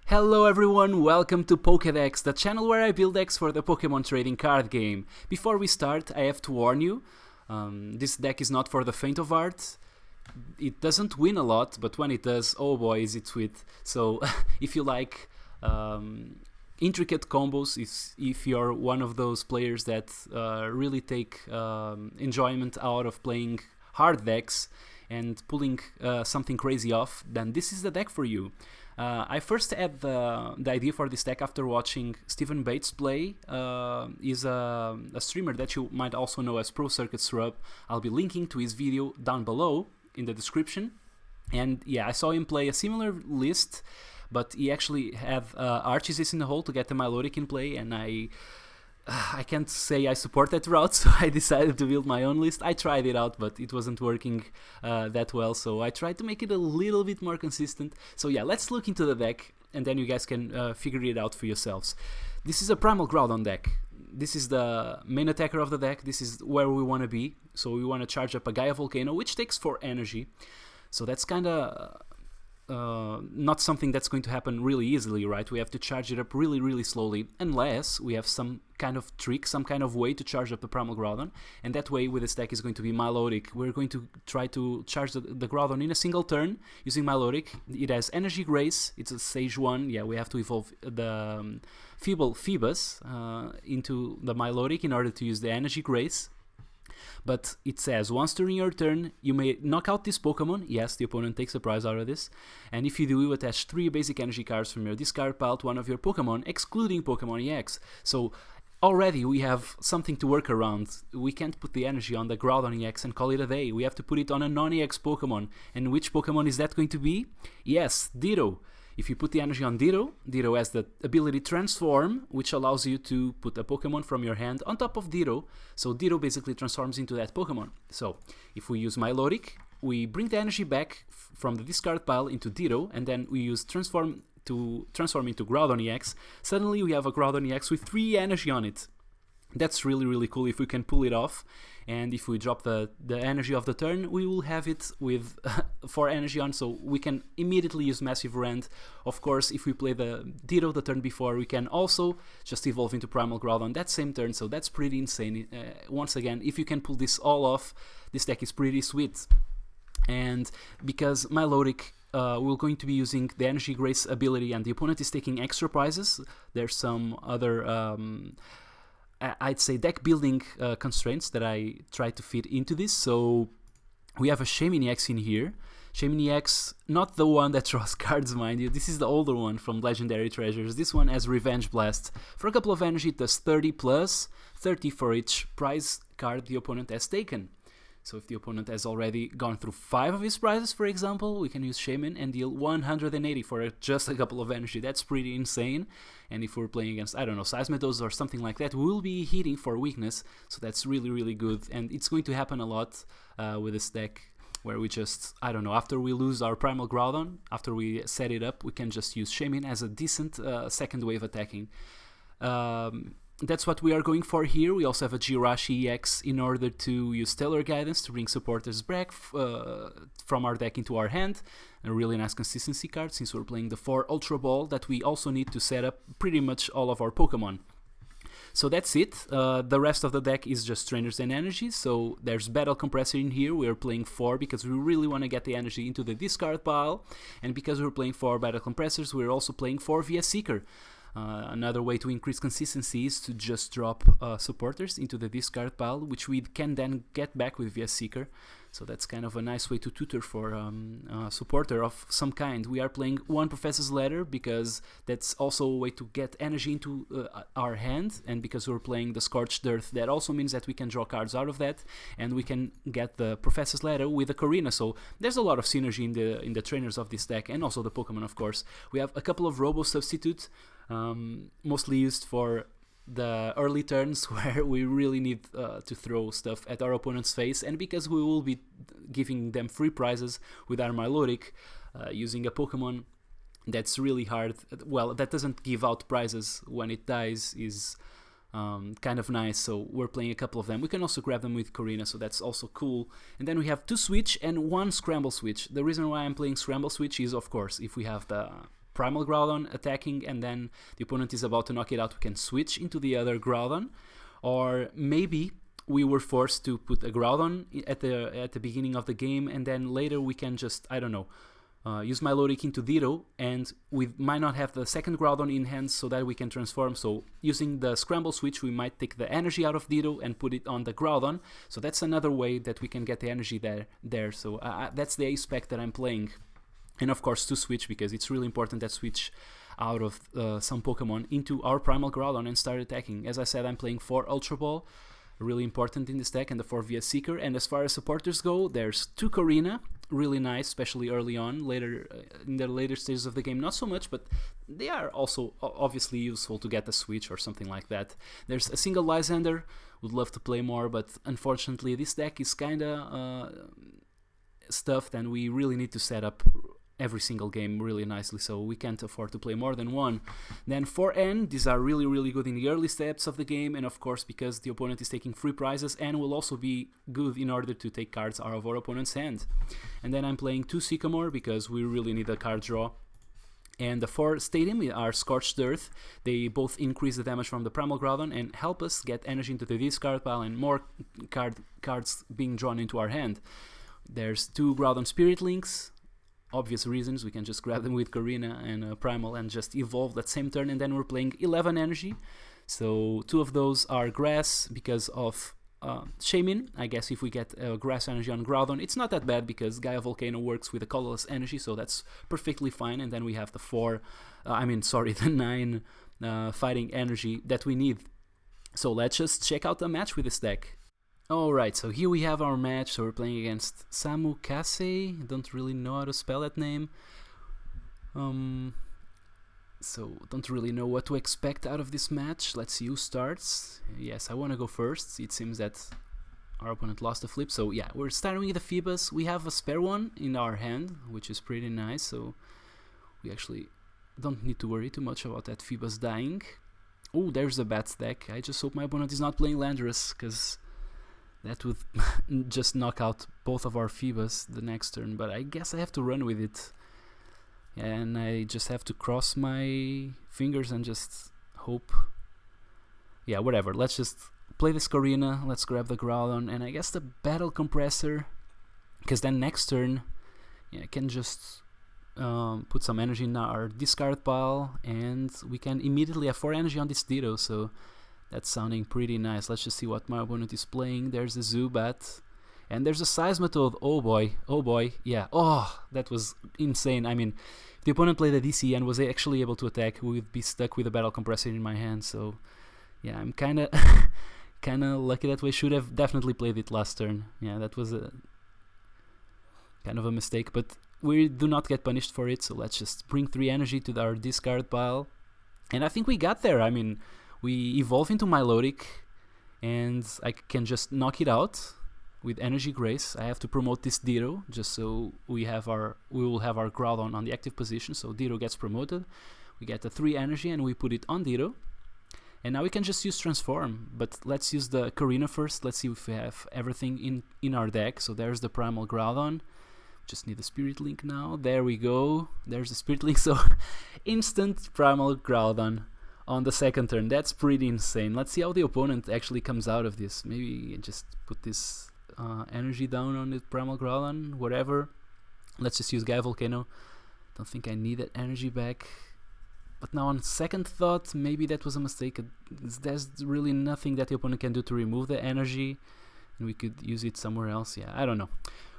Hello everyone, welcome to Pokédex, the channel where I build decks for the Pokemon trading card game. Before we start, I have to warn you, this deck is not for the faint of heart. It doesn't win a lot, but when it does, oh boy is it sweet. So if you like intricate combos, if you're one of those players that really take enjoyment out of playing hard decks and pulling something crazy off, then this is the deck for you. I first had the idea for this deck after watching Stephen Bates play. He's a streamer that you might also know as Pro Circuit Srub. I'll be linking to his video down below in the description. And yeah, I saw him play a similar list, but he actually had Archie's in the hole to get the Milotic in play, and I can't say I support that route, so I decided to build my own list. I tried it out, but it wasn't working that well, so I tried to make it a little bit more consistent. So yeah, let's look into the deck, and then you guys can figure it out for yourselves. This is a Primal Groudon deck. This is the main attacker of the deck. This is where we want to be. So we want to charge up a Gaia Volcano, which takes 4 energy. So that's kind of not something that's going to happen really easily, right? We have to charge it up really slowly, unless we have some kind of trick, some kind of way to charge up the Primal Groudon, and that way with this deck is going to be Milotic. We're going to try to charge the Groudon in a single turn using Milotic. It has Energy Grace, it's a Stage 1, yeah, we have to evolve the Feeble Phoebus into the Milotic in order to use the Energy Grace. But it says, once during your turn, you may knock out this Pokemon. Yes, the opponent takes a prize out of this. And if you do, you attach 3 basic energy cards from your discard pile to one of your Pokemon, excluding Pokemon EX. So already we have something to work around. We can't put the energy on the Groudon EX and call it a day. We have to put it on a non-EX Pokemon. And which Pokemon is that going to be? Yes, Ditto. If you put the energy on Ditto, Ditto has the ability Transform, which allows you to put a Pokemon from your hand on top of Ditto. So Ditto basically transforms into that Pokemon. So if we use Milotic, we bring the energy back from the discard pile into Ditto, and then we use Transform to transform into Groudon EX. Suddenly we have a Groudon EX with 3 energy on it. That's really cool if we can pull it off. And if we drop the energy of the turn, we will have it with 4 energy on, so we can immediately use Massive Rend. Of course, if we play the Ditto the turn before, we can also just evolve into Primal Groudon that same turn, so that's pretty insane. Once again, if you can pull this all off, this deck is pretty sweet. And because Milotic we're going to be using the Energy Grace ability and the opponent is taking extra prizes, there's some other I'd say deck building constraints that I try to fit into this. So we have a Shaymin EX in here. Shaymin EX, not the one that draws cards, mind you. This is the older one from Legendary Treasures. This one has Revenge Blast. For a couple of energy, it does 30 plus 30 for each prize card the opponent has taken. So if the opponent has already gone through 5 of his prizes, for example, we can use Shaymin and deal 180 for just a couple of energy. That's pretty insane. And if we're playing against, I don't know, Seismitoad or something like that, we'll be hitting for weakness. So that's really good. And it's going to happen a lot with this deck, where we just, I don't know, after we lose our Primal Groudon, after we set it up, we can just use Shaymin as a decent second wave attacking. That's what we are going for here. We also have a Jirachi EX in order to use Stellar Guidance to bring supporters back from our deck into our hand. A really nice consistency card since we're playing the 4 Ultra Ball that we also need to set up pretty much all of our Pokemon. So that's it. The rest of the deck is just Trainers and Energy. So there's Battle Compressor in here. We're playing 4 because we really want to get the energy into the discard pile. And because we're playing 4 Battle Compressors, we're also playing 4 VS Seeker. Another way to increase consistency is to just drop supporters into the discard pile, which we can then get back with VS Seeker. So that's kind of a nice way to tutor for a supporter of some kind. We are playing 1 Professor's Letter because that's also a way to get energy into our hand, and because we're playing the Scorched Earth, that also means that we can draw cards out of that, and we can get the Professor's Letter with the Korrina. So there's a lot of synergy in the trainers of this deck, and also the Pokemon, of course. We have a couple of Robo Substitutes, mostly used for the early turns where we really need to throw stuff at our opponent's face, and because we will be giving them free prizes with our Milotic, using a Pokemon that's really hard, well, that doesn't give out prizes when it dies, is kind of nice. So we're playing a couple of them. We can also grab them with Korrina, so that's also cool. And then we have 2 Switch and 1 Scramble Switch. The reason why I'm playing Scramble Switch is, of course, if we have the Primal Groudon attacking and then the opponent is about to knock it out, we can switch into the other Groudon. Or maybe we were forced to put a Groudon at the beginning of the game, and then later we can just, I don't know, use Milotic into Ditto, and we might not have the second Groudon in hand so that we can transform. So using the Scramble switch, we might take the energy out of Ditto and put it on the Groudon. So that's another way that we can get the energy there. So that's the A-spec that I'm playing. And of course to switch, because it's really important that switch out of some Pokemon into our Primal Groudon and start attacking. As I said, I'm playing 4 Ultra Ball, really important in this deck, and the 4 VS Seeker. And as far as supporters go, there's 2 Korrina, really nice, especially early on. Later in the later stages of the game, not so much, but they are also obviously useful to get a switch or something like that. There's a single Lysander, would love to play more, but unfortunately this deck is kinda stuffed, and we really need to set up every single game really nicely, so we can't afford to play more than one. Then 4N, these are really good in the early steps of the game, and of course because the opponent is taking free prizes, and will also be good in order to take cards out of our opponent's hand. And then I'm playing 2 Sycamore because we really need a card draw. And the 4 Stadium are Scorched Earth. They both increase the damage from the Primal Groudon and help us get energy into the discard pile and more cards being drawn into our hand. There's 2 Groudon Spirit Links. Obvious reasons, we can just grab them with Korrina and Primal and just evolve that same turn, and then we're playing 11 energy. So 2 of those are grass because of Shaymin. I guess if we get grass energy on Groudon, it's not that bad because Gaia Volcano works with a colorless energy, so that's perfectly fine. And then we have the 9 fighting energy that we need. So let's just check out the match with this deck. Alright, so here we have our match. So we're playing against Samu Kase. Don't really know how to spell that name. So don't really know what to expect out of this match. Let's see who starts. Yes, I want to go first. It seems that our opponent lost a flip. So yeah, we're starting with the Phoebus. We have a spare one in our hand, which is pretty nice. So we actually don't need to worry too much about that Phoebus dying. Oh, there's the Bats deck. I just hope my opponent is not playing Landorus, because that would just knock out both of our Phoebus the next turn, but I guess I have to run with it. And I just have to cross my fingers and just hope. Yeah, whatever. Let's just play this Korrina, let's grab the Groudon, and I guess the Battle Compressor, because then next turn, yeah, I can just put some energy in our discard pile, and we can immediately have 4 energy on this Ditto, so that's sounding pretty nice. Let's just see what my opponent is playing. There's a Zubat. And there's a Seismitoad. Oh boy. Yeah. Oh, that was insane. I mean, if the opponent played a DC and was actually able to attack, we would be stuck with a Battle Compressor in my hand. So, yeah, I'm kind of lucky that way. Should have definitely played it last turn. Yeah, that was a kind of a mistake. But we do not get punished for it. So let's just bring 3 energy to our discard pile. And I think we got there. I mean, we evolve into Milotic, and I can just knock it out with Energy Grace. I have to promote this Ditto just so we will have our Groudon on the active position. So Ditto gets promoted. We get the 3 energy and we put it on Ditto. And now we can just use Transform. But let's use the Korrina first. Let's see if we have everything in our deck. So there's the Primal Groudon. Just need the Spirit Link now. There we go. There's the Spirit Link. So instant Primal Groudon on the second turn. That's pretty insane. Let's see how the opponent actually comes out of this. Maybe just put this energy down on the Primal Groudon, whatever. Let's just use Gaia Volcano. Don't think I need that energy back. But now on second thought, maybe that was a mistake. There's really nothing that the opponent can do to remove the energy, and we could use it somewhere else. Yeah, I don't know.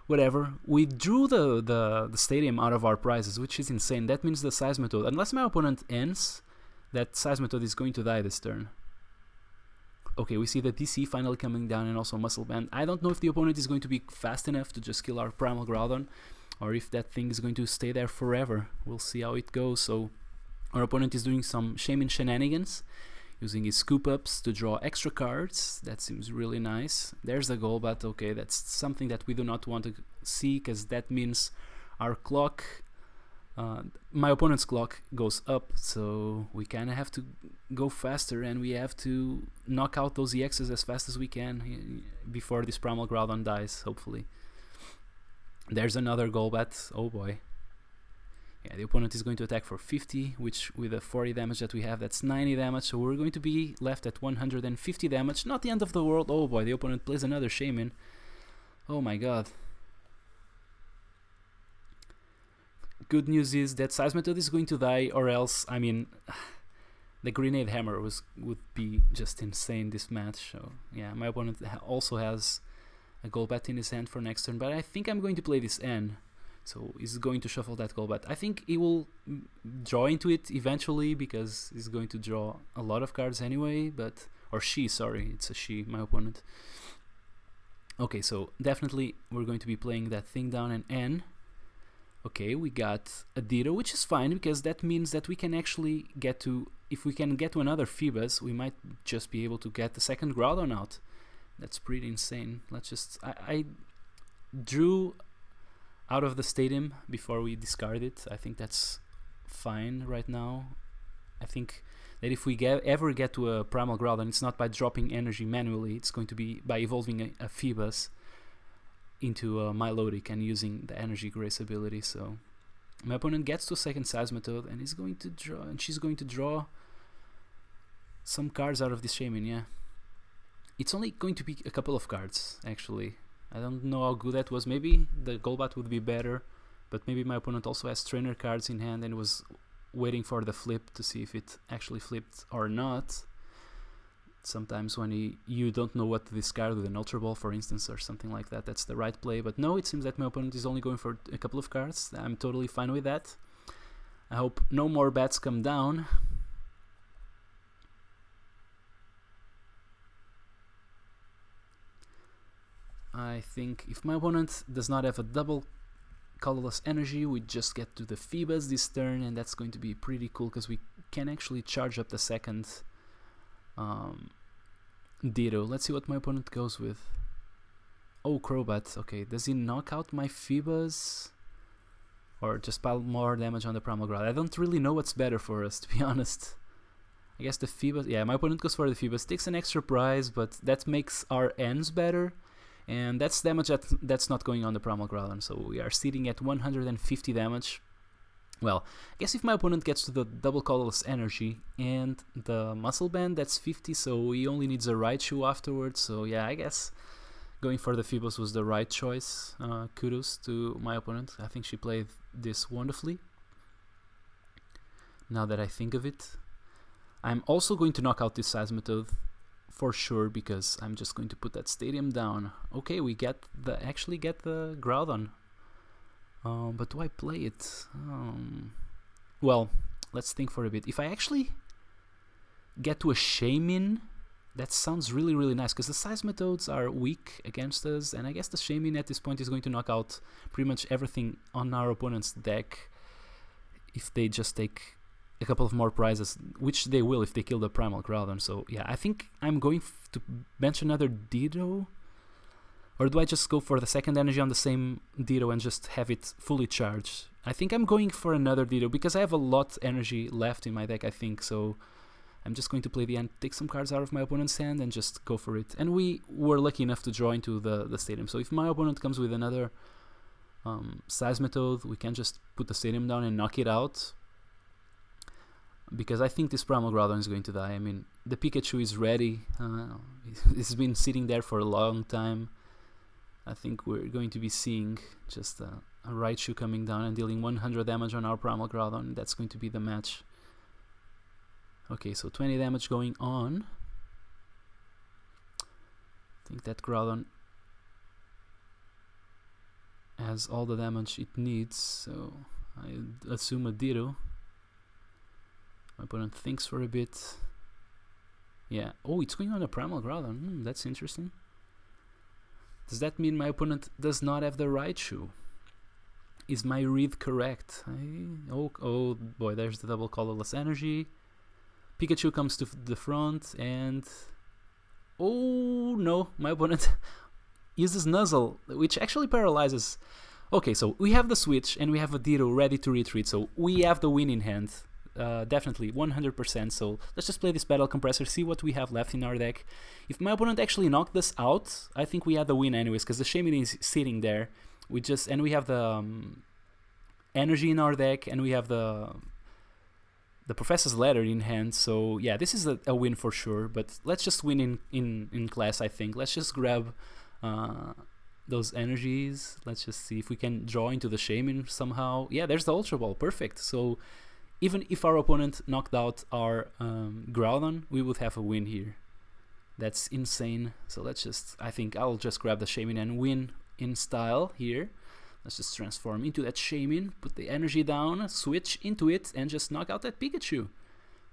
Whatever. We drew the Stadium out of our prizes, which is insane. That means the Seismitoad, unless my opponent ends, that Seismitoad is going to die this turn. Okay, we see the DC finally coming down, and also Muscle Band. I don't know if the opponent is going to be fast enough to just kill our Primal Groudon, or if that thing is going to stay there forever. We'll see how it goes. So our opponent is doing some Shaymin shenanigans, using his Scoop Ups to draw extra cards. That seems really nice. There's the Golbat. Okay, that's something that we do not want to see, because that means our clock, my opponent's clock goes up, so we kind of have to go faster, and we have to knock out those EXs as fast as we can before this Primal Groudon dies, hopefully. There's another Golbat. Oh boy. Yeah, the opponent is going to attack for 50, which with the 40 damage that we have, that's 90 damage. So we're going to be left at 150 damage. Not the end of the world. Oh boy, the opponent plays another Shaman. Oh my god. Good news is that Seismitoad is going to die, or else, I mean, the Grenade Hammer would be just insane this match. So yeah, my opponent also has a Golbat in his hand for next turn, but I think I'm going to play this N. So he's going to shuffle that Golbat. I think he will draw into it eventually, because he's going to draw a lot of cards anyway, but... Or she, sorry, it's a she, my opponent. Okay, so definitely we're going to be playing that thing down and N. Okay, we got a Ditto, which is fine, because that means that we can actually get to... If we can get to another Phoebus, we might just be able to get the second Groudon out. That's pretty insane. Let's just... I drew out of the stadium before we discard it. I think that's fine right now. I think that if we ever get to a Primal Groudon, it's not by dropping energy manually, it's going to be by evolving a Phoebus into a Milotic and using the Energy Grace ability. So my opponent gets to a second Seismitoad and is going to draw, and she's going to draw some cards out of this Shaman. Yeah, it's only going to be a couple of cards actually. I don't know how good that was. Maybe the Golbat would be better, but maybe my opponent also has trainer cards in hand and was waiting for the flip to see if it actually flipped or not. Sometimes when you don't know what to discard with an Ultra Ball, for instance, or something like that, that's the right play. But no, it seems that my opponent is only going for a couple of cards. I'm totally fine with that. I hope no more bats come down. I think if my opponent does not have a double colorless energy, we just get to the Phoebus this turn, and that's going to be pretty cool because we can actually charge up the second Ditto. Let's see what my opponent goes with. Oh, Crobat. Okay, does he knock out my Phoebus? Or just pile more damage on the Primal Groudon? I don't really know what's better for us, to be honest. I guess the Phoebus... Yeah, my opponent goes for the Phoebus. Takes an extra prize, but that makes our ends better. And that's damage that's not going on the Primal Groudon. So we are sitting at 150 damage. Well, I guess if my opponent gets to the double colorless energy and the muscle band, that's 50, so he only needs a Raichu afterwards. So yeah, I guess going for the Phoebus was the right choice. Kudos to my opponent. I think she played this wonderfully. Now that I think of it, I'm also going to knock out this Seismitoad for sure, because I'm just going to put that stadium down. Okay, we actually get the Groudon. But do I play it? Well, let's think for a bit. If I actually get to a Shaman, that sounds really, really nice, because the Seismitoads are weak against us, and I guess the Shaman at this point is going to knock out pretty much everything on our opponent's deck if they just take a couple of more prizes, which they will if they kill the Primal Groudon. So yeah, I think I'm going to bench another Ditto. Or do I just go for the second energy on the same Ditto and just have it fully charged? I think I'm going for another Ditto because I have a lot energy left in my deck, I think. So I'm just going to play the end, take some cards out of my opponent's hand and just go for it. And we were lucky enough to draw into the stadium. So if my opponent comes with another Seismitoad, we can just put the stadium down and knock it out. Because I think this Primal Groudon is going to die. I mean, the Pikachu is ready. It's been sitting there for a long time. I think we're going to be seeing just a Raichu coming down and dealing 100 damage on our Primal Groudon. That's going to be the match. Okay, so 20 damage going on. I think that Groudon has all the damage it needs, so I assume a Ditto. My opponent thinks for a bit. Yeah. Oh, it's going on a Primal Groudon. That's interesting. Does that mean my opponent does not have the Raichu? Is my read correct? Oh boy, there's the double colorless energy. Pikachu comes to the front and... Oh no, my opponent uses Nuzzle, which actually paralyzes. Okay, so we have the switch and we have a Ditto ready to retreat, so we have the win in hand. Definitely 100%. So let's just play this Battle Compressor, see what we have left in our deck. If my opponent actually knocked us out, I think we had the win anyways, because the Shaman is sitting there. We have the energy in our deck, and we have the Professor's Letter in hand. So yeah, this is a win for sure. But let's just win in class, I think. Let's just grab those energies. Let's just see if we can draw into the Shaman somehow. Yeah, there's the Ultra Ball. Perfect. So even if our opponent knocked out our Groudon, we would have a win here. That's insane. So let's just, I think I'll just grab the Shaman and win in style here. Let's just transform into that Shaman, put the energy down, switch into it, and just knock out that Pikachu.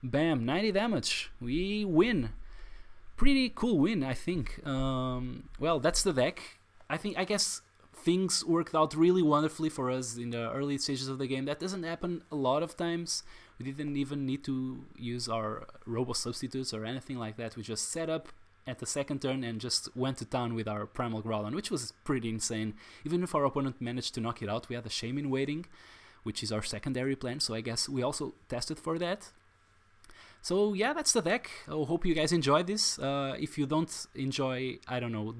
Bam, 90 damage. We win. Pretty cool win, I think. Well, that's the deck. I guess things worked out really wonderfully for us in the early stages of the game. That doesn't happen a lot of times. We didn't even need to use our Robo Substitutes or anything like that. We just set up at the second turn and just went to town with our Primal Groudon, which was pretty insane. Even if our opponent managed to knock it out, we had a Shaman waiting, which is our secondary plan, so I guess we also tested for that. So yeah, that's the deck. I hope you guys enjoyed this. If you don't enjoy, I don't know,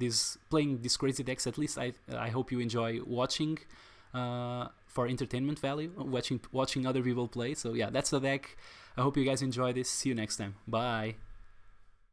playing these crazy decks, at least I hope you enjoy watching for entertainment value, watching other people play. So yeah, that's the deck. I hope you guys enjoy this. See you next time. Bye.